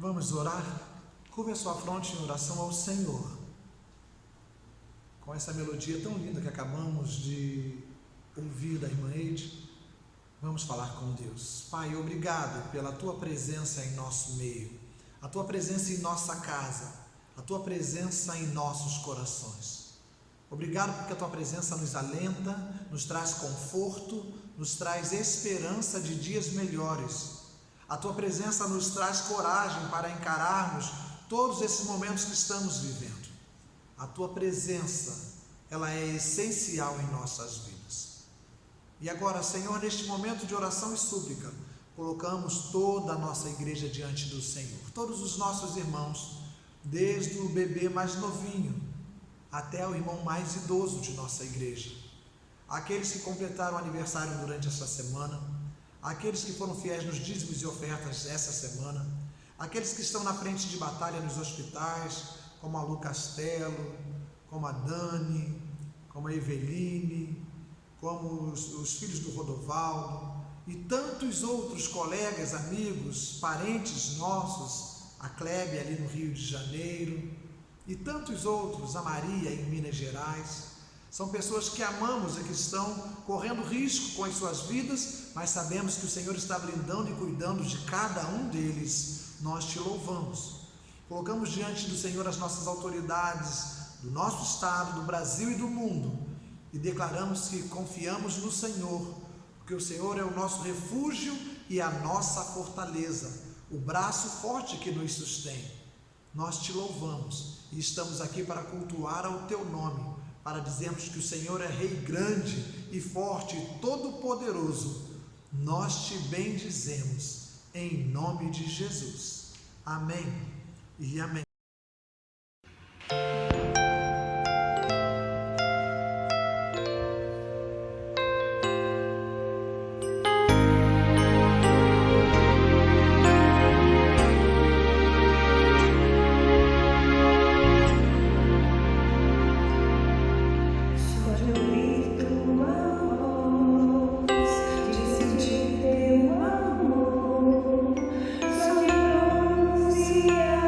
Vamos orar? Curve a sua fronte em oração ao Senhor. Com essa melodia tão linda que acabamos de ouvir da irmã Eide, vamos falar com Deus. Pai, obrigado pela Tua presença em nosso meio, a Tua presença em nossa casa, a Tua presença em nossos corações. Obrigado porque a Tua presença nos alenta, nos traz conforto, nos traz esperança de dias melhores. A Tua presença nos traz coragem para encararmos todos esses momentos que estamos vivendo. A Tua presença, ela é essencial em nossas vidas. E agora, Senhor, neste momento de oração e súplica, colocamos toda a nossa igreja diante do Senhor. Todos os nossos irmãos, desde o bebê mais novinho até o irmão mais idoso de nossa igreja. Aqueles que completaram aniversário durante essa semana, aqueles que foram fiéis nos dízimos e ofertas essa semana, aqueles que estão na frente de batalha nos hospitais, como a Lu Castelo, como a Dani, como a Eveline, como os filhos do Rodovaldo e tantos outros colegas, amigos, parentes nossos, a Clebe ali no Rio de Janeiro e tantos outros, a Maria em Minas Gerais. São pessoas que amamos e que estão correndo risco com as suas vidas, mas sabemos que o Senhor está blindando e cuidando de cada um deles. Nós Te louvamos. Colocamos diante do Senhor as nossas autoridades do nosso estado, do Brasil e do mundo e declaramos que confiamos no Senhor, porque o Senhor é o nosso refúgio e a nossa fortaleza, o braço forte que nos sustém. Nós Te louvamos e estamos aqui para cultuar ao Teu nome, para dizermos que o Senhor é Rei grande e forte e todo-poderoso. Nós Te bendizemos, em nome de Jesus. Amém e amém. Só de pronunciar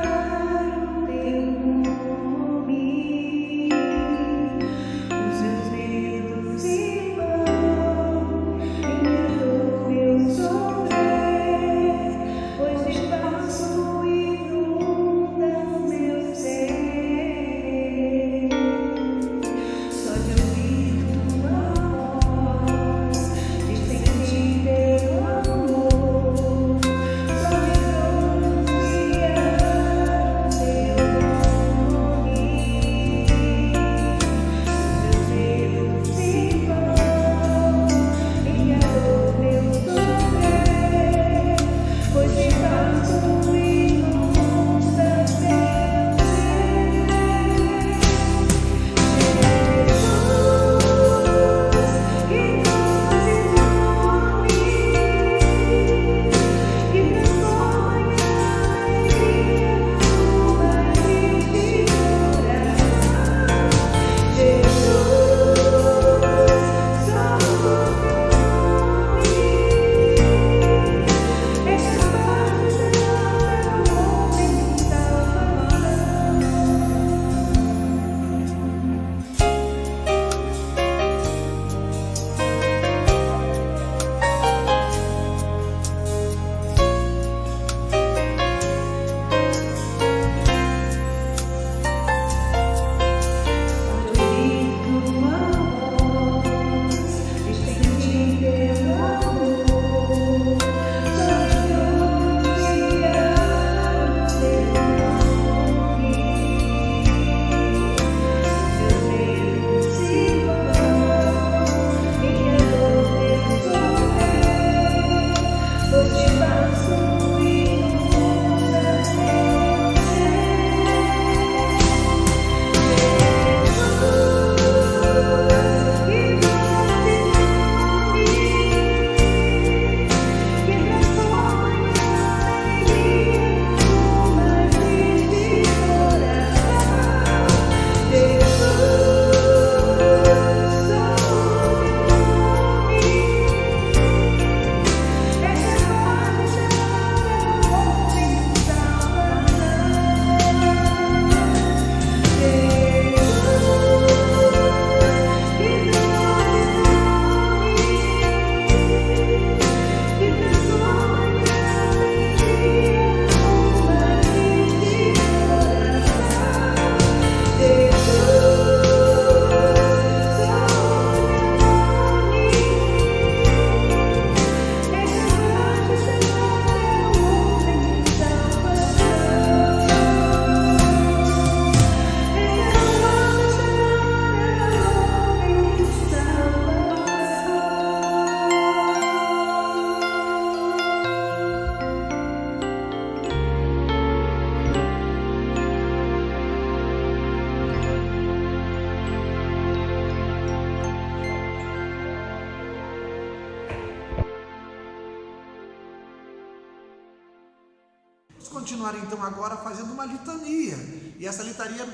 Vamos continuar então agora fazendo uma litania. E essa litania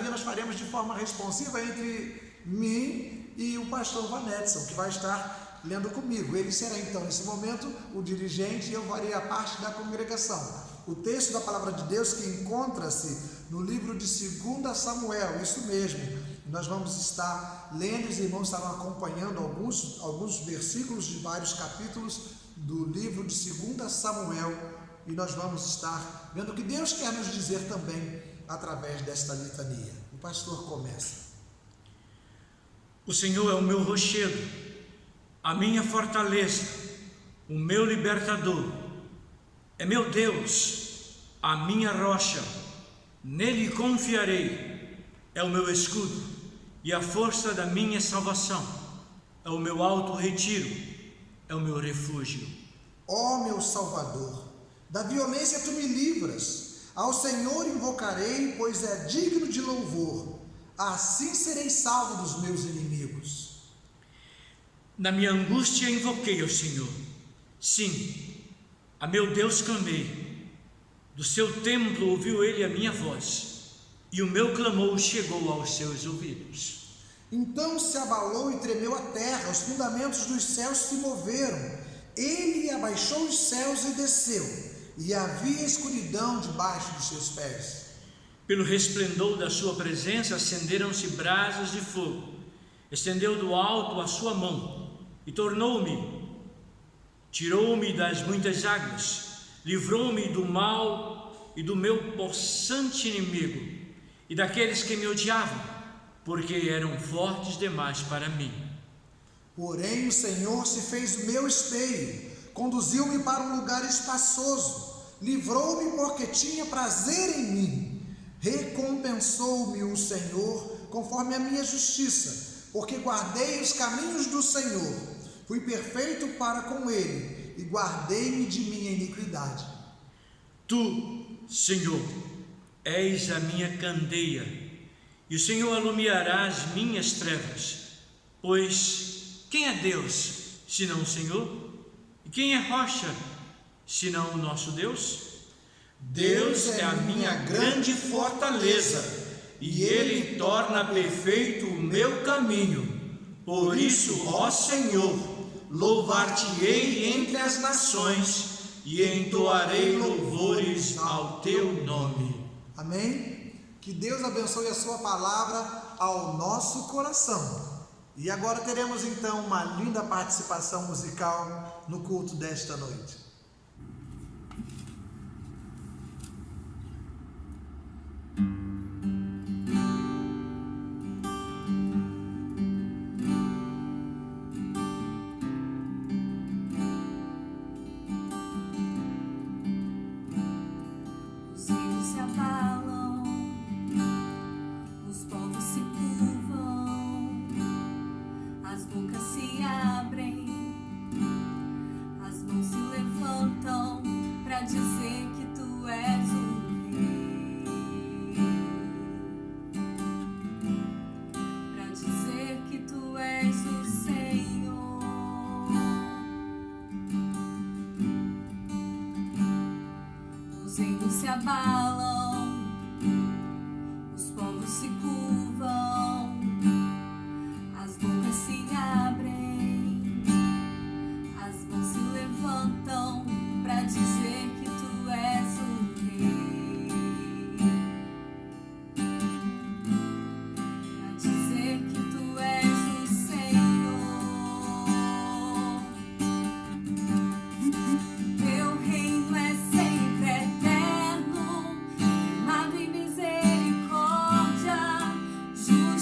nós faremos de forma responsiva entre mim e o pastor Vanedson, que vai estar lendo comigo. Ele será então nesse momento o dirigente e eu farei a parte da congregação. O texto da palavra de Deus que encontra-se no livro de 2 Samuel, isso mesmo. Nós vamos estar lendo, os irmãos estarão acompanhando alguns versículos de vários capítulos do livro de 2 Samuel, e nós vamos estar vendo o que Deus quer nos dizer também através desta litania. O pastor começa. O Senhor é o meu rochedo, a minha fortaleza, o meu libertador. É meu Deus, a minha rocha, nele confiarei. É o meu escudo e a força da minha salvação. É o meu alto retiro, é o meu refúgio. Ó meu Salvador, da violência tu me livras. Ao Senhor invocarei, pois é digno de louvor. Assim serei salvo dos meus inimigos. Na minha angústia invoquei ao Senhor. Sim, a meu Deus clamei. Do seu templo ouviu ele a minha voz, e o meu clamor chegou aos seus ouvidos. Então se abalou e tremeu a terra, os fundamentos dos céus se moveram. Ele abaixou os céus e desceu, e havia escuridão debaixo dos seus pés. Pelo resplendor da sua presença acenderam-se brasas de fogo. Estendeu do alto a sua mão e tirou-me das muitas águas, livrou-me do mal e do meu possante inimigo e daqueles que me odiavam, porque eram fortes demais para mim. Porém o Senhor se fez o meu esteio, conduziu-me para um lugar espaçoso, livrou-me porque tinha prazer em mim. Recompensou-me o Senhor conforme a minha justiça, porque guardei os caminhos do Senhor. Fui perfeito para com ele e guardei-me de minha iniquidade. Tu, Senhor, és a minha candeia, e o Senhor alumiará as minhas trevas. Pois quem é Deus, senão o Senhor? E quem é rocha, senão o nosso Deus? Deus é a minha grande fortaleza, e Ele torna perfeito o meu caminho. Por isso, ó Senhor, louvar-te-ei entre as nações, e entoarei louvores ao teu nome. Amém? Que Deus abençoe a sua palavra ao nosso coração. E agora teremos então uma linda participação musical no culto desta noite. Se abalam, os povos se curvam, as bocas se abrem, as mãos se levantam para dizer que tu és o rei, para dizer que tu és o Senhor. Teu reino é sempre eterno, firmado em misericórdia, justiça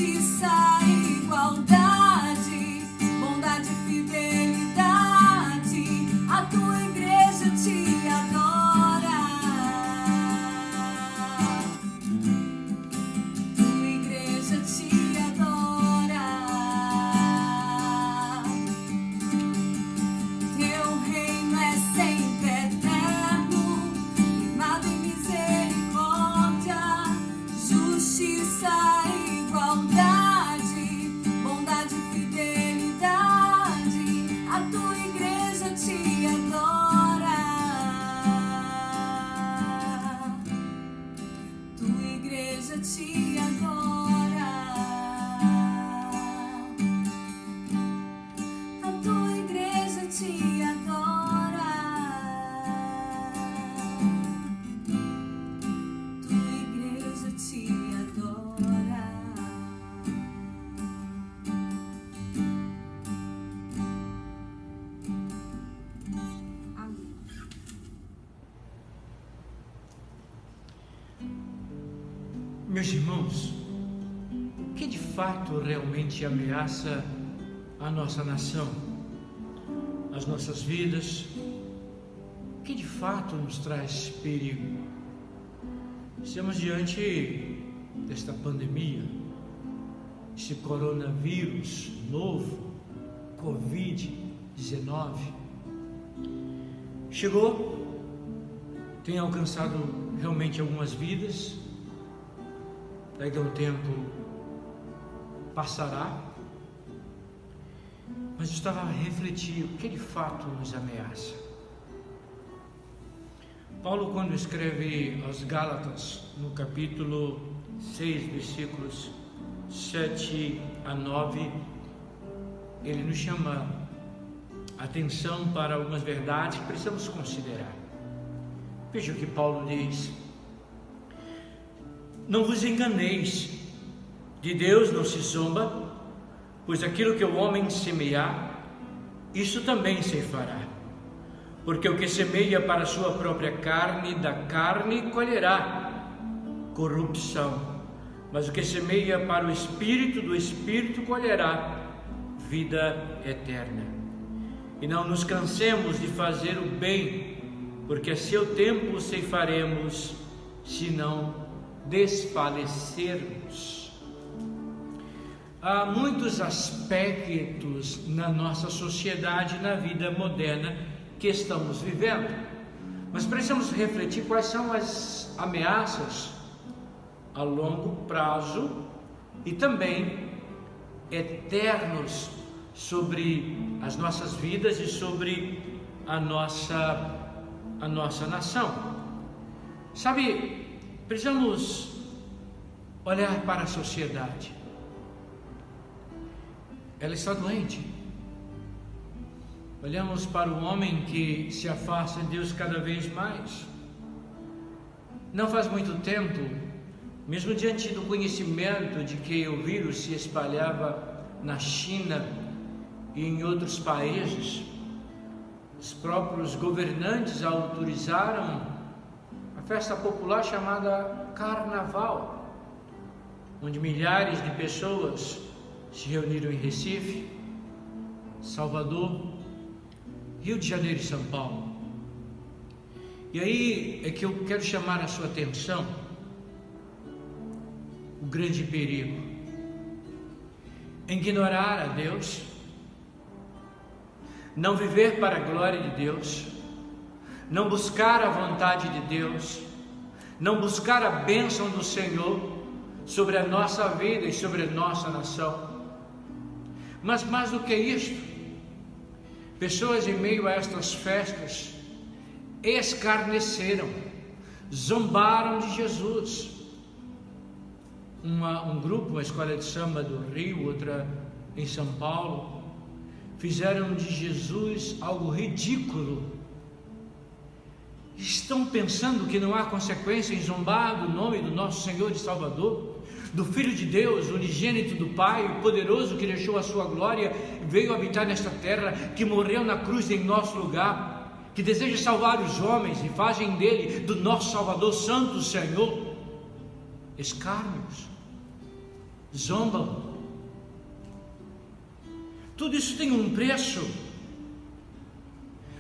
justiça, igualdade, bondade e fidelidade. A tua igreja te adora. Tua igreja te adora. Teu reino é sempre eterno, firmado em misericórdia, justiça, igualdade, bondade e fidelidade. A tua igreja te adora. Tua igreja te adora. A tua igreja te adora. Tua igreja te adora. Amém. Meus irmãos, o que de fato realmente ameaça a nossa nação, as nossas vidas? O que de fato nos traz perigo? Estamos diante desta pandemia, esse coronavírus novo, Covid-19. Chegou, tem alcançado realmente algumas vidas. Daqui a um tempo passará, mas eu estava a refletir o que de fato nos ameaça. Paulo, quando escreve aos Gálatas, no capítulo 6, versículos 7 a 9, ele nos chama a atenção para algumas verdades que precisamos considerar. Veja o que Paulo diz: não vos enganeis, de Deus não se zomba, pois aquilo que o homem semear, isso também se fará. Porque o que semeia para a sua própria carne, da carne colherá corrupção. Mas o que semeia para o Espírito, do Espírito colherá vida eterna. E não nos cansemos de fazer o bem, porque a seu tempo ceifaremos, se não desfalecermos. Há muitos aspectos na nossa sociedade, na vida moderna que estamos vivendo, mas precisamos refletir quais são as ameaças a longo prazo e também eternos sobre as nossas vidas e sobre a nossa nação. Sabe, precisamos olhar para a sociedade. Ela está doente. Olhamos para o homem que se afasta de Deus cada vez mais. Não faz muito tempo, mesmo diante do conhecimento de que o vírus se espalhava na China e em outros países, os próprios governantes autorizaram a festa popular chamada Carnaval, onde milhares de pessoas se reuniram em Recife, Salvador, Rio de Janeiro e São Paulo. E aí é que eu quero chamar a sua atenção o grande perigo: ignorar a Deus, não viver para a glória de Deus, não buscar a vontade de Deus, não buscar a bênção do Senhor sobre a nossa vida e sobre a nossa nação. Mas mais do que isto, pessoas em meio a estas festas escarneceram, zombaram de Jesus. Um grupo, uma escola de samba do Rio, outra em São Paulo, fizeram de Jesus algo ridículo. Estão pensando que não há consequência em zombar do nome do nosso Senhor e Salvador, do Filho de Deus, unigênito do Pai, o poderoso que deixou a sua glória, veio habitar nesta terra, que morreu na cruz em nosso lugar, que deseja salvar os homens e fazem dele, do nosso Salvador, Santo Senhor. Escárnios. zombam. Tudo isso tem um preço.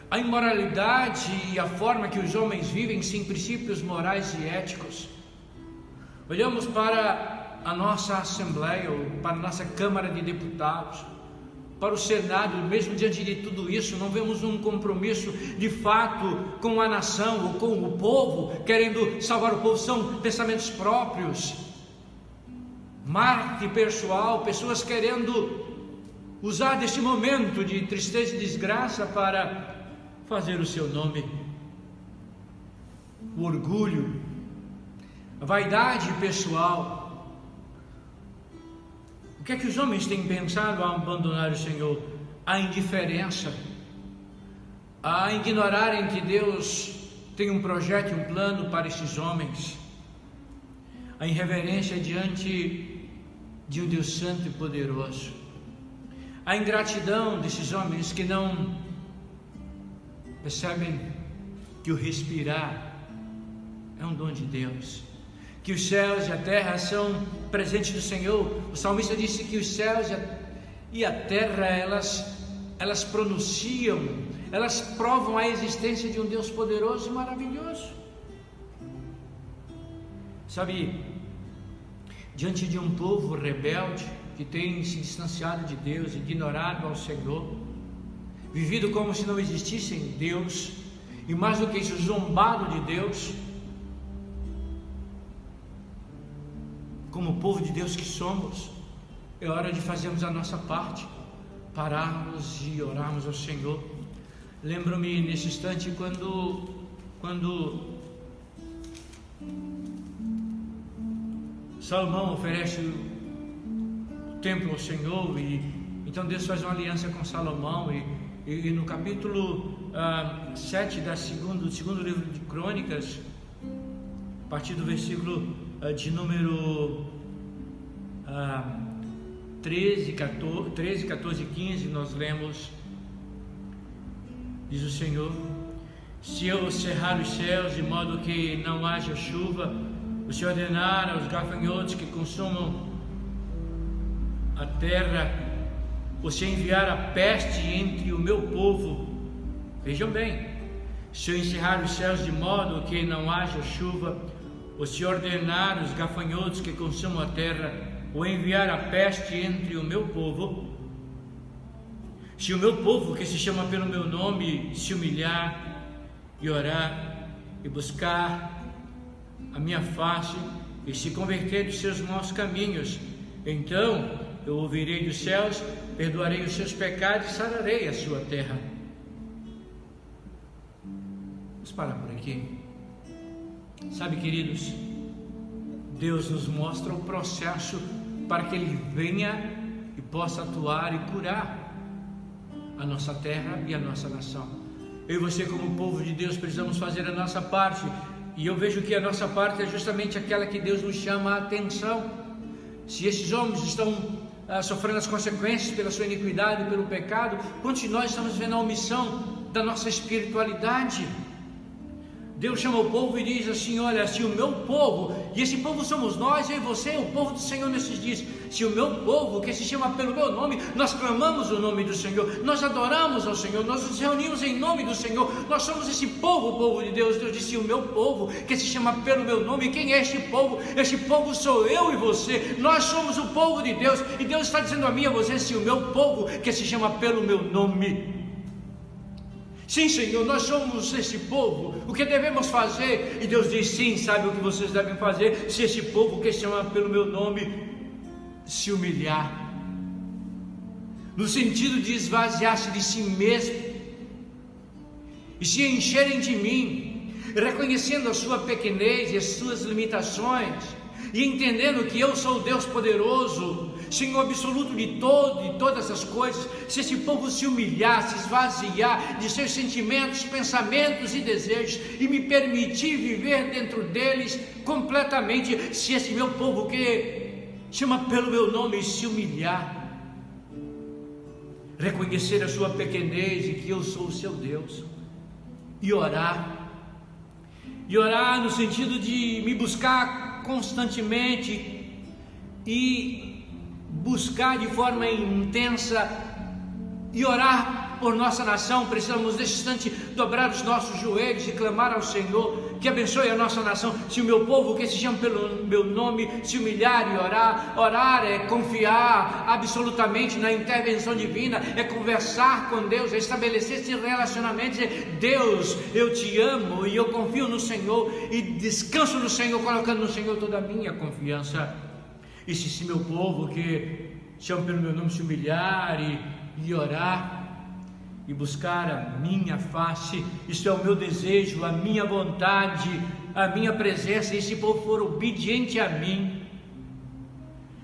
A imoralidade e a forma que os homens vivem sem princípios morais e éticos. Olhamos para a nossa Assembleia, ou para a nossa Câmara de Deputados, para o Senado, mesmo diante de tudo isso, não vemos um compromisso de fato com a nação ou com o povo, querendo salvar o povo. São pensamentos próprios, marketing pessoal, pessoas querendo usar deste momento de tristeza e desgraça para fazer o seu nome. O orgulho, a vaidade pessoal. O que é que os homens têm pensado ao abandonar o Senhor? A indiferença, a ignorarem que Deus tem um projeto e um plano para esses homens, a irreverência diante de um Deus santo e poderoso, a ingratidão desses homens que não percebem que o respirar é um dom de Deus, que os céus e a terra são presentes do Senhor. O salmista disse que os céus e a terra, elas pronunciam, elas provam a existência de um Deus poderoso e maravilhoso. Sabe, diante de um povo rebelde, que tem se distanciado de Deus, ignorado ao Senhor, vivido como se não existisse Deus, e mais do que isso, zombado de Deus, como povo de Deus que somos, é hora de fazermos a nossa parte, pararmos e orarmos ao Senhor. Lembro-me nesse instante quando Salomão oferece o templo ao Senhor, e então Deus faz uma aliança com Salomão, e no capítulo 7 do segundo livro de Crônicas, a partir do versículo de número 13, 14 e 15, nós lemos, diz o Senhor: se eu cerrar os céus de modo que não haja chuva, o Senhor ordenar aos gafanhotos que consumam a terra, ou se enviar a peste entre o meu povo, vejam bem, se eu encerrar os céus de modo que não haja chuva, ou se ordenar os gafanhotos que consumam a terra, ou enviar a peste entre o meu povo, se o meu povo, que se chama pelo meu nome, se humilhar e orar e buscar a minha face e se converter dos seus maus caminhos, então eu ouvirei dos céus, perdoarei os seus pecados e sararei a sua terra. Vamos parar por aqui. Sabe, queridos, Deus nos mostra o processo para que Ele venha e possa atuar e curar a nossa terra e a nossa nação. Eu e você, como povo de Deus, precisamos fazer a nossa parte, e eu vejo que a nossa parte é justamente aquela que Deus nos chama a atenção. Se esses homens estão sofrendo as consequências pela sua iniquidade e pelo pecado, quantos de nós estamos vendo a omissão da nossa espiritualidade? Deus chama o povo e diz assim: olha, se o meu povo, e esse povo somos nós, eu e você, o povo do Senhor nesses dias, se o meu povo, que se chama pelo meu nome, nós clamamos o nome do Senhor, nós adoramos ao Senhor, nós nos reunimos em nome do Senhor, nós somos esse povo, o povo de Deus. Deus disse: o meu povo, que se chama pelo meu nome. Quem é este povo? Este povo sou eu e você, nós somos o povo de Deus, e Deus está dizendo a mim e a você: se o meu povo, que se chama pelo meu nome. Sim, Senhor, nós somos esse povo. O que devemos fazer? E Deus diz: sim, sabe o que vocês devem fazer? Se esse povo que se chama pelo meu nome se humilhar, no sentido de esvaziar-se de si mesmo e se encherem de mim, reconhecendo a sua pequenez e as suas limitações, e entendendo que eu sou o Deus poderoso, Senhor absoluto de todas as coisas. Se esse povo se humilhar, se esvaziar de seus sentimentos, pensamentos e desejos, e me permitir viver dentro deles completamente, se esse meu povo que chama pelo meu nome se humilhar, reconhecer a sua pequenez e que eu sou o seu Deus, e orar no sentido de me buscar constantemente e buscar de forma intensa e orar por nossa nação. Precisamos nesse instante dobrar os nossos joelhos e clamar ao Senhor que abençoe a nossa nação. Se o meu povo, que se chama pelo meu nome, se humilhar e orar é confiar absolutamente na intervenção divina, é conversar com Deus, é estabelecer esse relacionamento, dizer: Deus, eu te amo e eu confio no Senhor e descanso no Senhor, colocando no Senhor toda a minha confiança. E se meu povo, que chama pelo meu nome, se humilhar e orar e buscar a minha face, isso é o meu desejo, a minha vontade, a minha presença, e se o povo for obediente a mim,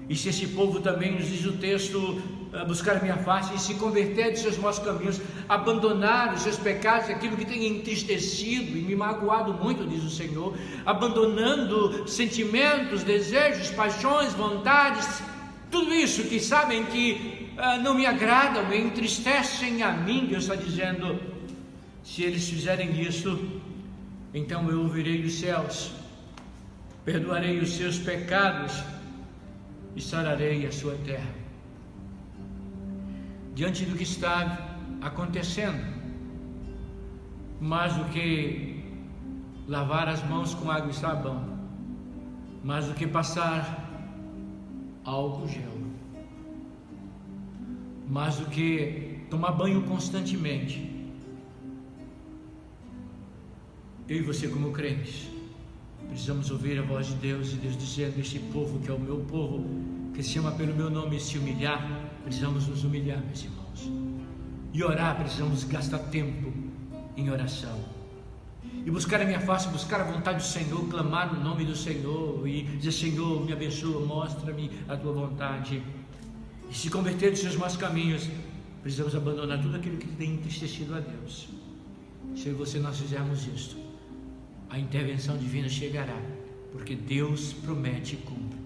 e se esse povo também, nos diz o texto, buscar a minha face e se converter dos seus maus caminhos, abandonar os seus pecados, aquilo que tem entristecido e me magoado muito, diz o Senhor, abandonando sentimentos, desejos, paixões, vontades, tudo isso que sabem que não me agradam, me entristecem a mim. Deus está dizendo: se eles fizerem isso, então eu ouvirei dos céus, perdoarei os seus pecados e sararei a sua terra. Diante do que está acontecendo, mais do que lavar as mãos com água e sabão, mais do que passar álcool gel, mais do que tomar banho constantemente, eu e você, como crentes, precisamos ouvir a voz de Deus, e Deus dizendo: este povo que é o meu povo, que se chama pelo meu nome, se humilhar. Precisamos nos humilhar, meus irmãos, e orar. Precisamos gastar tempo em oração e buscar a minha face, buscar a vontade do Senhor, clamar no nome do Senhor e dizer: Senhor, me abençoa, mostra-me a tua vontade. E se converter dos seus maus caminhos, precisamos abandonar tudo aquilo que tem entristecido a Deus. Se eu e você nós fizermos isto, a intervenção divina chegará, porque Deus promete e cumpre.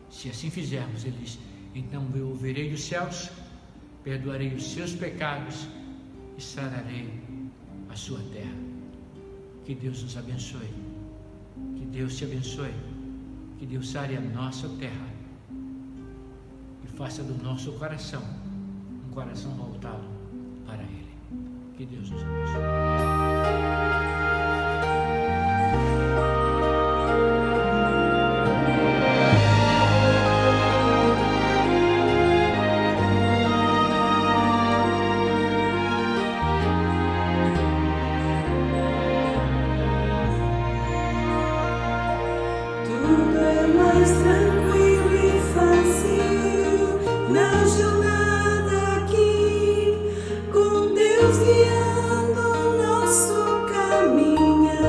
Se assim fizermos, Ele diz: então eu ouvirei dos céus, perdoarei os seus pecados e sararei a sua terra. Que Deus nos abençoe, que Deus te abençoe, que Deus sare a nossa terra e faça do nosso coração um coração voltado para Ele. Que Deus nos abençoe. Guiando nosso caminhar.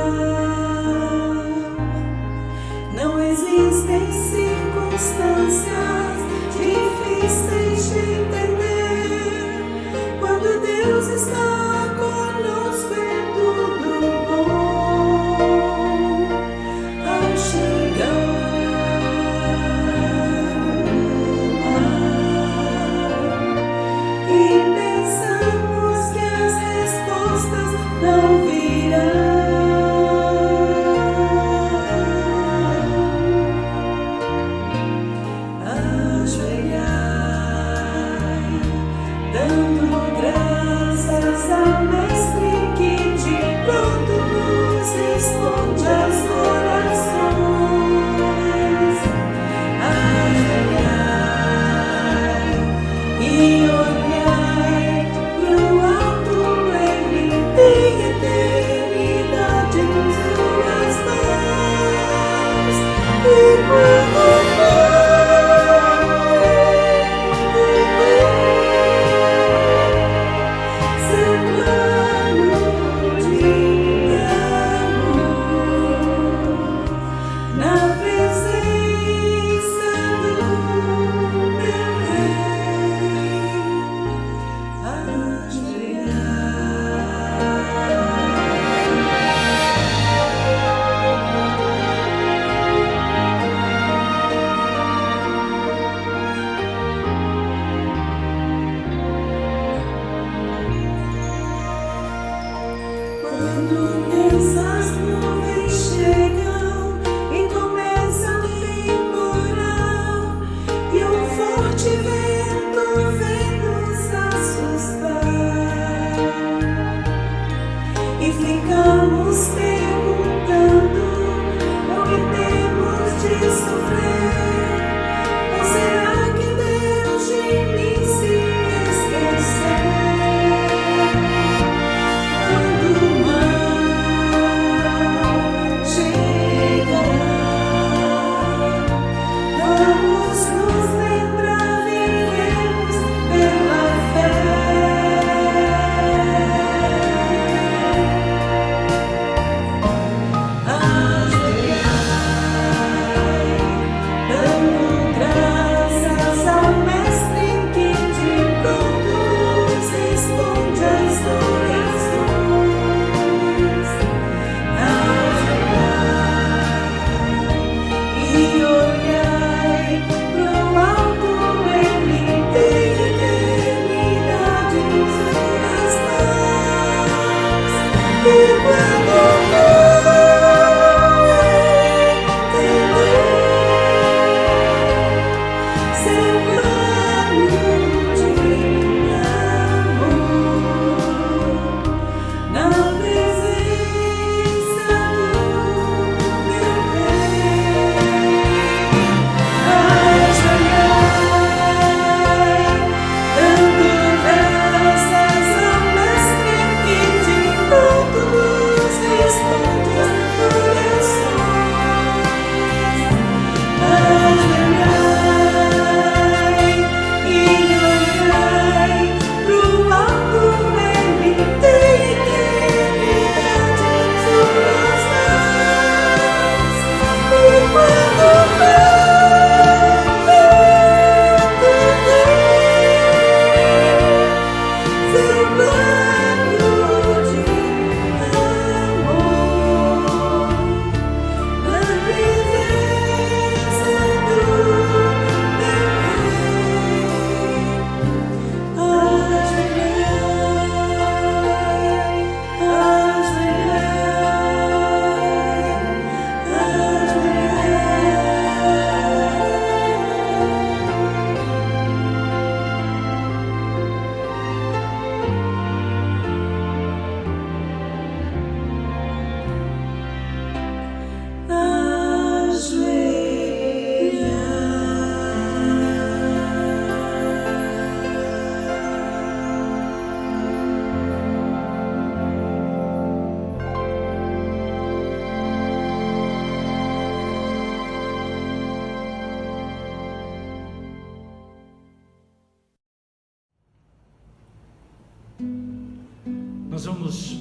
Nós vamos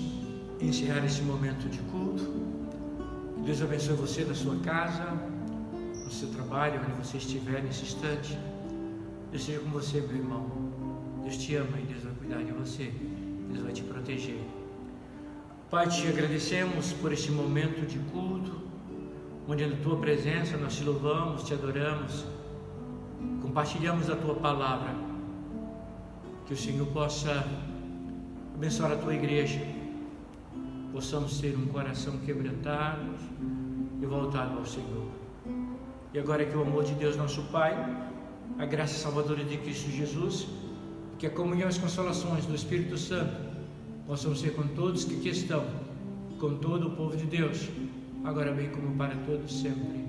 encerrar esse momento de culto. Deus abençoe você na sua casa, no seu trabalho, onde você estiver nesse instante. Deus seja com você, meu irmão. Deus te ama e Deus vai cuidar de você. Deus vai te proteger. Pai, te agradecemos por este momento de culto, onde na tua presença nós te louvamos, te adoramos, compartilhamos a tua palavra. Que o Senhor possa abençoar a tua igreja, possamos ter um coração quebrantado e voltado ao Senhor. E agora que o amor de Deus nosso Pai, a graça salvadora de Cristo Jesus, que a comunhão e as consolações do Espírito Santo possam ser com todos que aqui estão, com todo o povo de Deus, agora bem como para todos sempre.